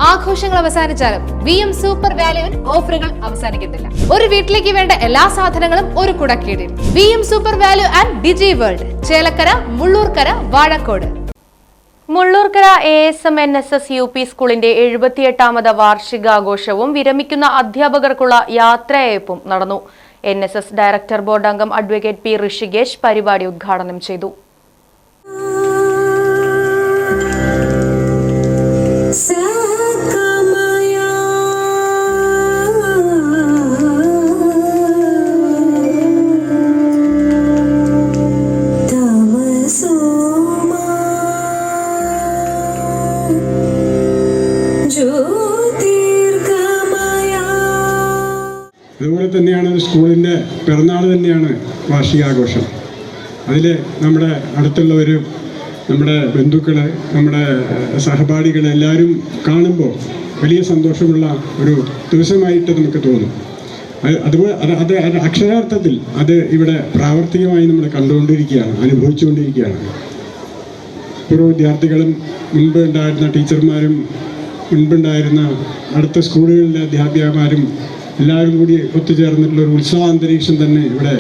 ആഘോഷങ്ങൾ അവസാനിച്ചാലും VM super വാല്യുവിൽ ഓഫറുകൾ അവസാനിക്കുന്നില്ല. ഒരു വീട്ടിലേക്ക് വേണ്ട എല്ലാ സാധനങ്ങളും ഒരു കുടക്കീഴിൽ. VM Super Value and Digi World, Chelakkara, Mullurkara, Vazhakkode. Mullurkara ASM NSS UP സ്കൂളിന്റെ 78ാമത് വാർഷികാഘോഷവും വിരമിക്കുന്ന അധ്യാപകർക്കുള്ള യാത്രയയപ്പും നടന്നു. NSS ഡയറക്ടർ ബോർഡ് അംഗം അഡ്വക്കേറ്റ് P. ഋഷികേഷ് പരിപാടി ഉദ്ഘാടനം ചെയ്തു. അതുപോലെ തന്നെയാണ് സ്കൂളിൻ്റെ പിറന്നാൾ തന്നെയാണ് വാർഷികാഘോഷം. അതിൽ നമ്മുടെ അടുത്തുള്ളവരും നമ്മുടെ ബന്ധുക്കൾ, നമ്മുടെ സഹപാഠികൾ എല്ലാവരും കാണുമ്പോൾ വലിയ സന്തോഷമുള്ള ഒരു ദിവസമായിട്ട് നമുക്ക് തോന്നും. അതുപോലെ അത് അക്ഷരാർത്ഥത്തിൽ അത് ഇവിടെ പ്രാവർത്തികമായി നമ്മൾ കണ്ടുകൊണ്ടിരിക്കുകയാണ്, അനുഭവിച്ചുകൊണ്ടിരിക്കുകയാണ്. പൂർവ്വ വിദ്യാർത്ഥികളും മുൻപ് ഉണ്ടായിരുന്ന ടീച്ചർമാരും മുൻപുണ്ടായിരുന്ന അടുത്ത സ്കൂളുകളിലെ അധ്യാപികമാരും എല്ലാവരും കൂടി ഒത്തുചേർന്നിട്ടുള്ള ഒരു ഉത്സവാന്തരീക്ഷം തന്നെ ഇവിടെ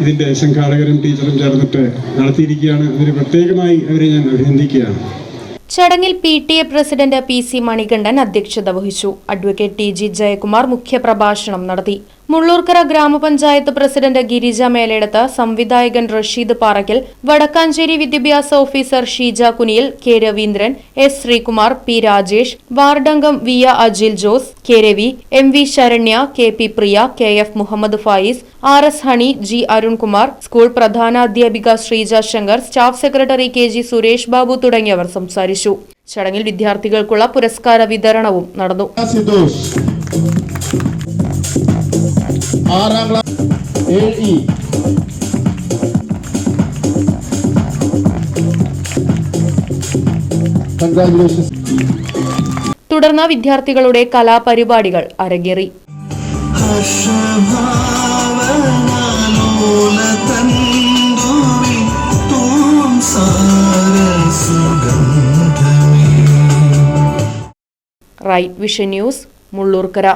ഇതിൻ്റെ സംഘാടകരും ടീച്ചറും ചേർന്നിട്ട് നടത്തിയിരിക്കുകയാണ്. അതിന് പ്രത്യേകമായി അവരെ ഞാൻ അഭിനന്ദിക്കുകയാണ്. ചടങ്ങിൽ PTA പ്രസിഡന്റ് PC മണികണ്ഠൻ അധ്യക്ഷത വഹിച്ചു. അഡ്വക്കേറ്റ് TG ജയകുമാർ മുഖ്യപ്രഭാഷണം നടത്തി. മുള്ളൂർക്കര ഗ്രാമപഞ്ചായത്ത് പ്രസിഡന്റ് ഗിരിജ മേലേടത്ത്, സംവിധായകൻ റഷീദ് പാറയ്ക്കൽ, വടക്കാഞ്ചേരി വിദ്യാഭ്യാസ officer Sheeja Kuniyil, K. Raveendran, S. Sreekumar, P. Rajesh, വാർഡംഗം VA Ajil Jose, K. Ravi, MV Saranya, KP Priya, KF Muhammad Fayis, RS Honey, G. Arunkumar, school പ്രധാനാധ്യാപിക Sreeja Shankar, staff secretary KG Suresh Babu തുടങ്ങിയവർ സംസാരിച്ചു. ചടങ്ങിൽ വിദ്യാർത്ഥികൾക്കുള്ള പുരസ്കാര വിതരണവും നടന്നു. തുടർന്ന് വിദ്യാർത്ഥികളുടെ കലാപരിപാടികൾ അരങ്ങേറി. Right Vision News, Mullurkara.